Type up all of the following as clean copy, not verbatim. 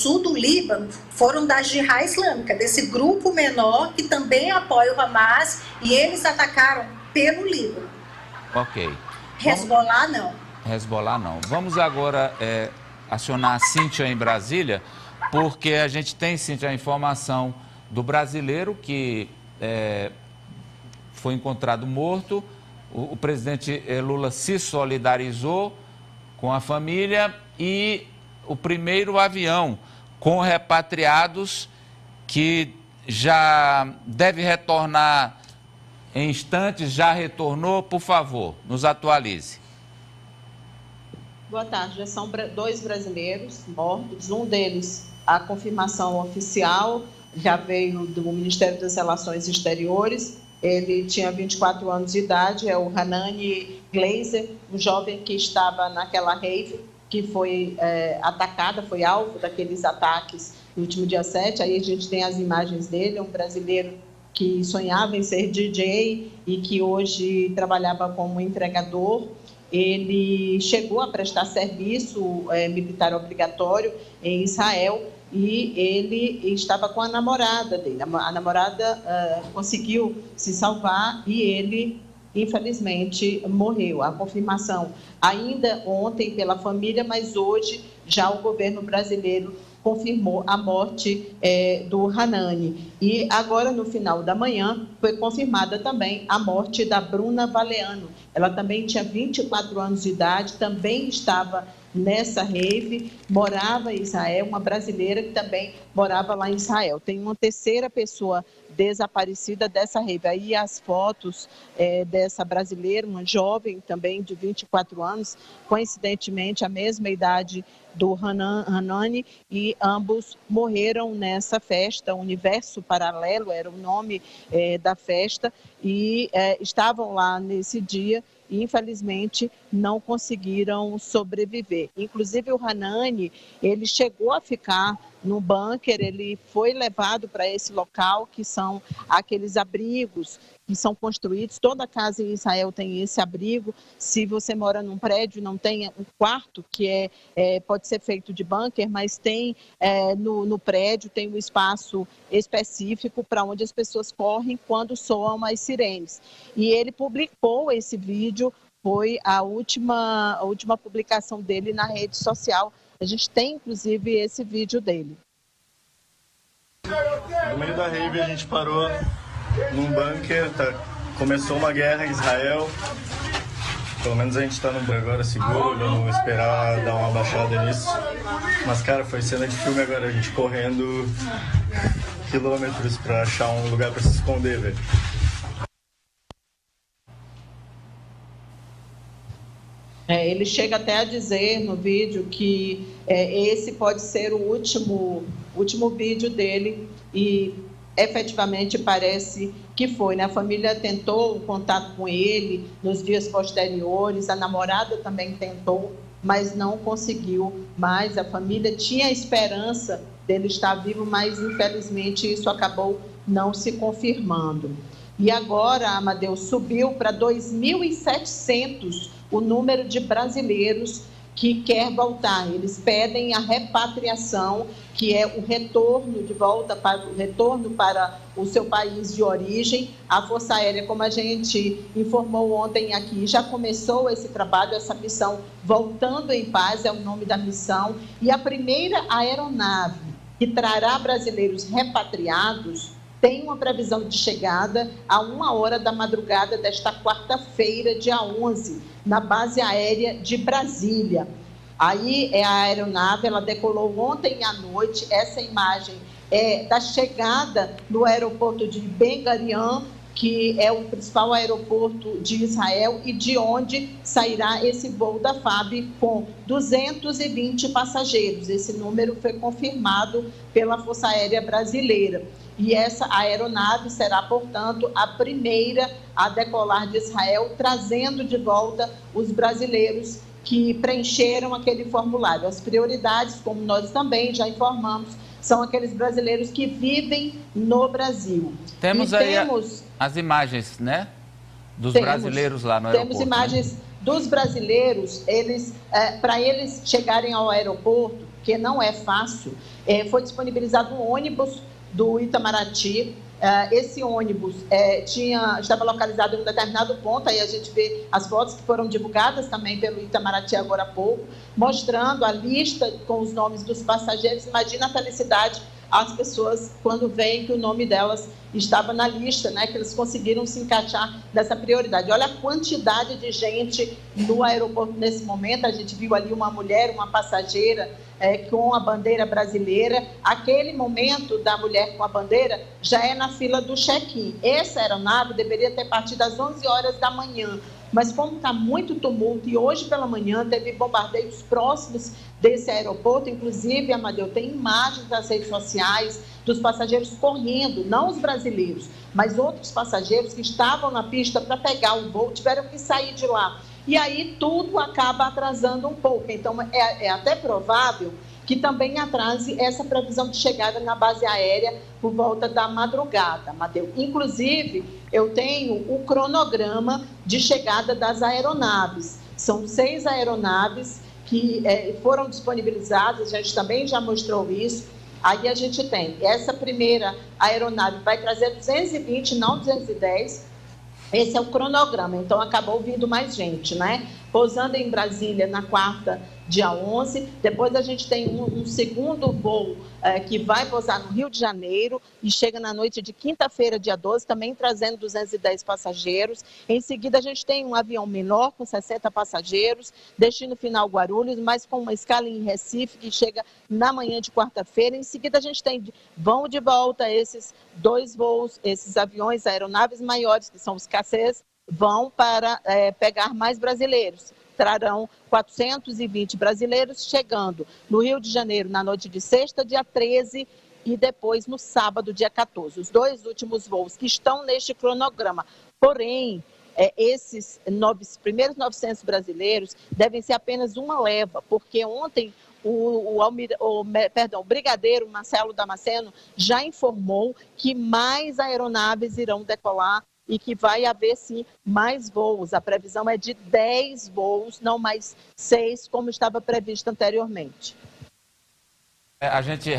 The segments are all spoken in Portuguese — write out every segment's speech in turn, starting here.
sul do Líbano foram da Jihad Islâmica, desse grupo menor que também apoia o Hamas, e eles atacaram pelo Líbano. Ok. Hezbollah não. Hezbollah não. Vamos agora acionar a Cíntia em Brasília, porque a gente tem, Cíntia, a informação do brasileiro que foi encontrado morto. O presidente Lula se solidarizou com a família e o primeiro avião com repatriados que já deve retornar em instantes, já retornou. Por favor, nos atualize. Boa tarde, já são 2 brasileiros mortos, um deles, a confirmação oficial, já veio do Ministério das Relações Exteriores. Ele tinha 24 anos de idade, é o Hanani Gleiser, um jovem que estava naquela rave, que foi atacada, foi alvo daqueles ataques no último dia 7. Aí a gente tem as imagens dele, é um brasileiro que sonhava em ser DJ e que hoje trabalhava como entregador. Ele chegou a prestar serviço militar obrigatório em Israel e ele estava com a namorada dele. A namorada conseguiu se salvar e ele, infelizmente, morreu. A confirmação ainda ontem pela família, mas hoje já o governo brasileiro confirmou a morte do Hanani. E agora, no final da manhã, foi confirmada também a morte da Bruna Valeano. Ela também tinha 24 anos de idade, também estava nessa rave, morava em Israel, uma brasileira que também morava lá em Israel. Tem uma terceira pessoa desaparecida dessa rave. Aí as fotos dessa brasileira, uma jovem também de 24 anos, coincidentemente a mesma idade do Hanani, e ambos morreram nessa festa. Universo Paralelo era o nome da festa, e estavam lá nesse dia e, infelizmente, não conseguiram sobreviver. Inclusive, o Hanani, ele chegou a ficar no bunker, ele foi levado para esse local, que são aqueles abrigos que são construídos. Toda casa em Israel tem esse abrigo. Se você mora num prédio, não tem um quarto, que pode ser feito de bunker, mas tem no prédio, tem um espaço específico para onde as pessoas correm quando soam as sirenes. E ele publicou esse vídeo, foi a última publicação dele na rede social. A gente tem, inclusive, esse vídeo dele. No meio da rave, a gente parou num bunker, começou uma guerra em Israel. Pelo menos a gente está no bunker agora seguro, vamos esperar dar uma baixada nisso. Mas, cara, foi cena de filme agora, a gente correndo quilômetros para achar um lugar para se esconder, velho. Ele chega até a dizer no vídeo que esse pode ser o último vídeo dele, e efetivamente parece que foi, né? A família tentou o contato com ele nos dias posteriores, a namorada também tentou, mas não conseguiu mais. A família tinha a esperança dele estar vivo, mas infelizmente isso acabou não se confirmando. E agora, Amadeu, subiu para 2.700 o número de brasileiros que quer voltar. Eles pedem a repatriação, que é o retorno de volta, o retorno para o seu país de origem. A Força Aérea, como a gente informou ontem aqui, já começou esse trabalho, essa missão Voltando em Paz, é o nome da missão. E a primeira aeronave que trará brasileiros repatriados tem uma previsão de chegada a 1h da madrugada desta quarta-feira, dia 11, na base aérea de Brasília. Aí a aeronave, ela decolou ontem à noite. Essa imagem é da chegada no aeroporto de Ben Gurion, que é o principal aeroporto de Israel, e de onde sairá esse voo da FAB com 220 passageiros. Esse número foi confirmado pela Força Aérea Brasileira. E essa aeronave será, portanto, a primeira a decolar de Israel, trazendo de volta os brasileiros que preencheram aquele formulário. As prioridades, como nós também já informamos, são aqueles brasileiros que vivem no Brasil. Temos aí as imagens, né, dos brasileiros lá no aeroporto. Temos imagens dos brasileiros. Para eles chegarem ao aeroporto, porque não é fácil. Foi disponibilizado um ônibus do Itamaraty. Esse ônibus estava localizado em um determinado ponto, aí a gente vê as fotos que foram divulgadas também pelo Itamaraty agora há pouco, mostrando a lista com os nomes dos passageiros. Imagina a felicidade as pessoas quando veem que o nome delas estava na lista, né, que eles conseguiram se encaixar nessa prioridade. Olha a quantidade de gente no aeroporto nesse momento. A gente viu ali uma mulher, uma passageira com a bandeira brasileira. Aquele momento da mulher com a bandeira já é na fila do check-in. Essa aeronave deveria ter partido às 11 horas da manhã, mas como está muito tumulto, e hoje pela manhã teve bombardeios próximos desse aeroporto, inclusive, Amadeu, tem imagens das redes sociais dos passageiros correndo, não os brasileiros, mas outros passageiros que estavam na pista para pegar o voo, tiveram que sair de lá. E aí tudo acaba atrasando um pouco. Então, é até provável que também atrase essa previsão de chegada na base aérea por volta da madrugada, Amadeu. Inclusive, eu tenho o cronograma de chegada das aeronaves. São 6 aeronaves que foram disponibilizadas, a gente também já mostrou isso. Aí a gente tem essa primeira aeronave, vai trazer 220, não 210. Esse é o cronograma, então acabou vindo mais gente, né? Pousando em Brasília na quarta, dia 11. Depois a gente tem um segundo voo que vai pousar no Rio de Janeiro e chega na noite de quinta-feira, dia 12, também trazendo 210 passageiros. Em seguida a gente tem um avião menor com 60 passageiros, destino final Guarulhos, mas com uma escala em Recife que chega na manhã de quarta-feira. Em seguida a gente tem vão de volta esses 2 voos, esses aviões, aeronaves maiores, que são os KCs, vão para pegar mais brasileiros. Trarão 420 brasileiros chegando no Rio de Janeiro na noite de sexta, dia 13, e depois no sábado, dia 14. Os 2 últimos voos que estão neste cronograma. Porém, esses primeiros 900 brasileiros devem ser apenas uma leva, porque ontem o brigadeiro Marcelo Damasceno já informou que mais aeronaves irão decolar e que vai haver, sim, mais voos. A previsão é de 10 voos, não mais 6, como estava previsto anteriormente. A gente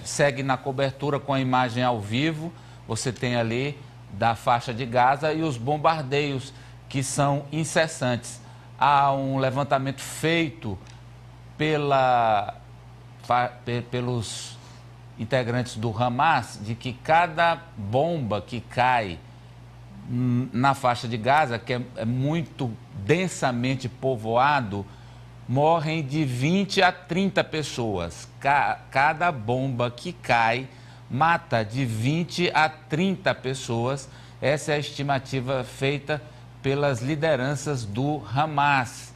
segue na cobertura com a imagem ao vivo. Você tem ali da faixa de Gaza e os bombardeios que são incessantes. Há um levantamento feito pelos integrantes do Hamas de que cada bomba que cai na faixa de Gaza, que é muito densamente povoado, morrem de 20 a 30 pessoas. Cada bomba que cai mata de 20 a 30 pessoas. Essa é a estimativa feita pelas lideranças do Hamas.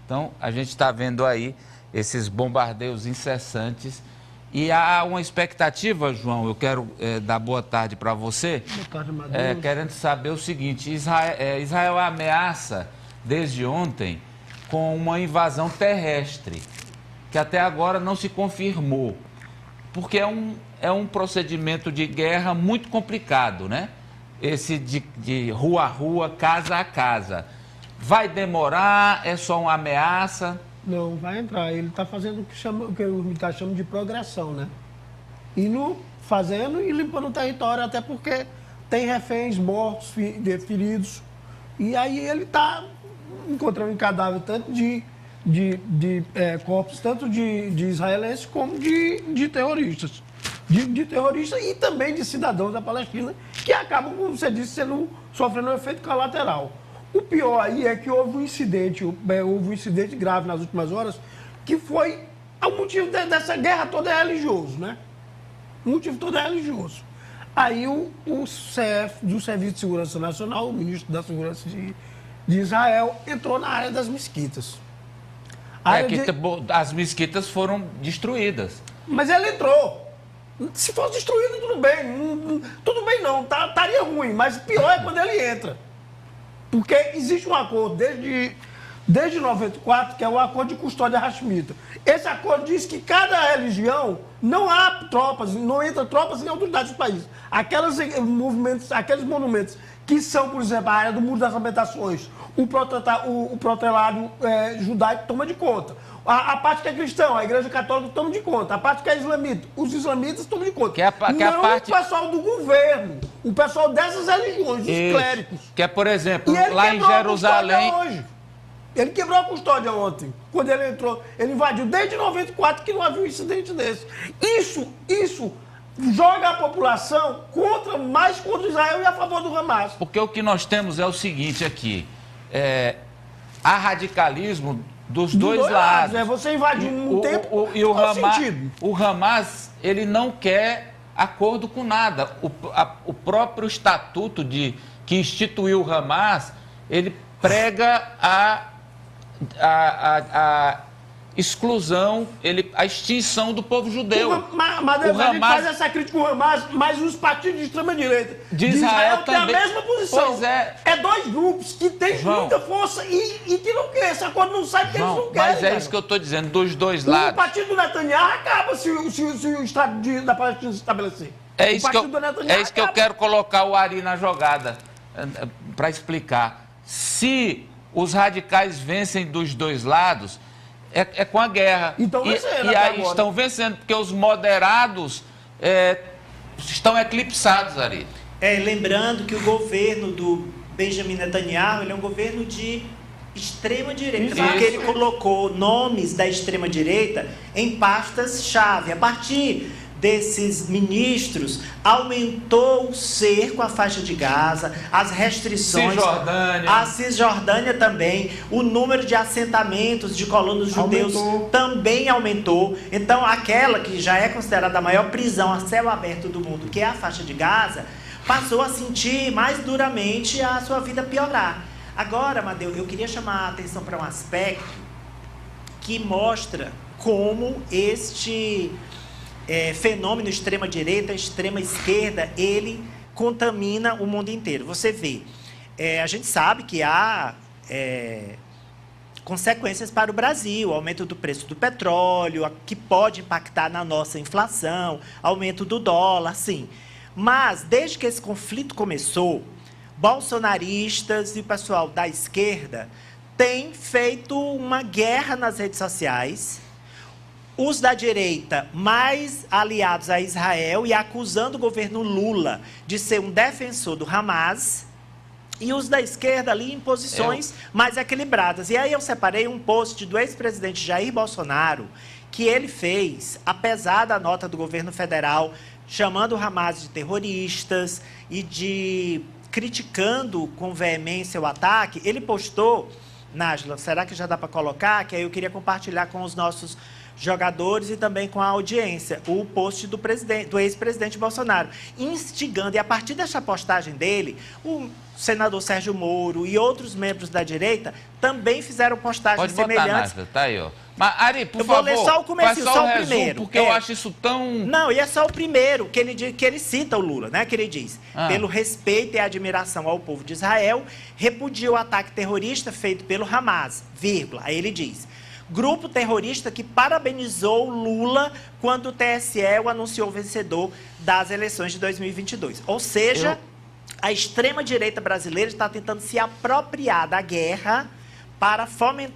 Então, a gente está vendo aí esses bombardeios incessantes. E há uma expectativa, João, eu quero dar boa tarde para você, querendo saber o seguinte: Israel ameaça desde ontem com uma invasão terrestre, que até agora não se confirmou, porque é um procedimento de guerra muito complicado, né? Esse de rua a rua, casa a casa. Vai demorar? É só uma ameaça? Não, vai entrar. Ele está fazendo o que os militares chamam de progressão, né? Indo fazendo e limpando o território, até porque tem reféns mortos, feridos. E aí ele está encontrando cadáver tanto de corpos, tanto de israelenses como de terroristas. De terroristas e também de cidadãos da Palestina, que acabam, como você disse, sofrendo um efeito colateral. O pior aí é que houve um incidente grave nas últimas horas, que foi o motivo dessa guerra toda é religioso, né? O motivo todo é religioso. Aí o CEF, do Serviço de Segurança Nacional, o ministro da Segurança de Israel, entrou na área das mesquitas. As mesquitas foram destruídas. Mas ele entrou. Se fosse destruído, tudo bem. Tudo bem não, estaria ruim, mas pior é quando ele entra. Porque existe um acordo desde 94, que é o acordo de custódia hashemita. Esse acordo diz que cada religião não há tropas, não entra tropas em autoridades do país. Aqueles monumentos que são, por exemplo, a área do Muro das Lamentações, o protelário judaico toma de conta. A parte que é cristã, a Igreja Católica toma de conta. A parte que é islamita, os islamitas tomam de conta. O pessoal do governo, o pessoal dessas religiões, os clérigos. Que é, por exemplo, lá em Jerusalém... Hoje. Ele quebrou a custódia ontem, quando ele entrou. Ele invadiu desde 94 que não havia um incidente desse. Isso joga a população mais contra Israel e a favor do Hamas. Porque o que nós temos é o seguinte aqui, há radicalismo dos dois lados. Você invadiu um tempo, e o Hamas, ele não quer acordo com nada. O próprio estatuto que instituiu o Hamas, ele prega a exclusão, a extinção do povo judeu. Mas a gente faz essa crítica ao Hamas, mas os partidos de extrema-direita de Israel têm a mesma posição. Pois é. É dois grupos que têm muita força e que não querem. Esse acordo não sai porque eles não querem. Mas é isso que eu estou dizendo, dos dois lados. O partido do Netanyahu acaba se o Estado da Palestina se estabelecer. É isso que eu quero colocar o Ari na jogada, para explicar. Se os radicais vencem dos dois lados, é com a guerra. Então, e aí estão vencendo, porque os moderados estão eclipsados, Ari. Lembrando que o governo do Benjamin Netanyahu, ele é um governo de extrema-direita, porque ele colocou nomes da extrema-direita em pastas-chave. A partir desses ministros, aumentou o cerco à faixa de Gaza, as restrições, a Cisjordânia também, o número de assentamentos de colonos judeus também aumentou. Então, aquela que já é considerada a maior prisão a céu aberto do mundo, que é a faixa de Gaza, passou a sentir mais duramente a sua vida piorar. Agora, Amadeu, eu queria chamar a atenção para um aspecto que mostra como este fenômeno extrema-direita, extrema-esquerda, ele contamina o mundo inteiro. Você vê, a gente sabe que há consequências para o Brasil, aumento do preço do petróleo, que pode impactar na nossa inflação, aumento do dólar, sim. Mas, desde que esse conflito começou, bolsonaristas e o pessoal da esquerda têm feito uma guerra nas redes sociais, os da direita mais aliados a Israel e acusando o governo Lula de ser um defensor do Hamas, e os da esquerda ali em posições mais equilibradas. E aí eu separei um post do ex-presidente Jair Bolsonaro, que ele fez, apesar da nota do governo federal, chamando o Hamas de terroristas e criticando com veemência o ataque. Ele postou, Nájila, será que já dá para colocar? Que aí eu queria compartilhar com os nossos jogadores e também com a audiência, o post do ex-presidente Bolsonaro, instigando, e a partir dessa postagem dele, o senador Sérgio Moro e outros membros da direita também fizeram postagens semelhantes. Pode botar, tá aí, ó. Mas, Ari, por favor, eu vou ler só o comecinho, só o primeiro. Porque eu acho isso tão... Não, e é só o primeiro, que ele cita o Lula, né? Que ele diz, pelo respeito e admiração ao povo de Israel, repudia o ataque terrorista feito pelo Hamas, vírgula. Aí ele diz, grupo terrorista que parabenizou Lula quando o TSE o anunciou vencedor das eleições de 2022. Ou seja, a extrema-direita brasileira está tentando se apropriar da guerra para fomentar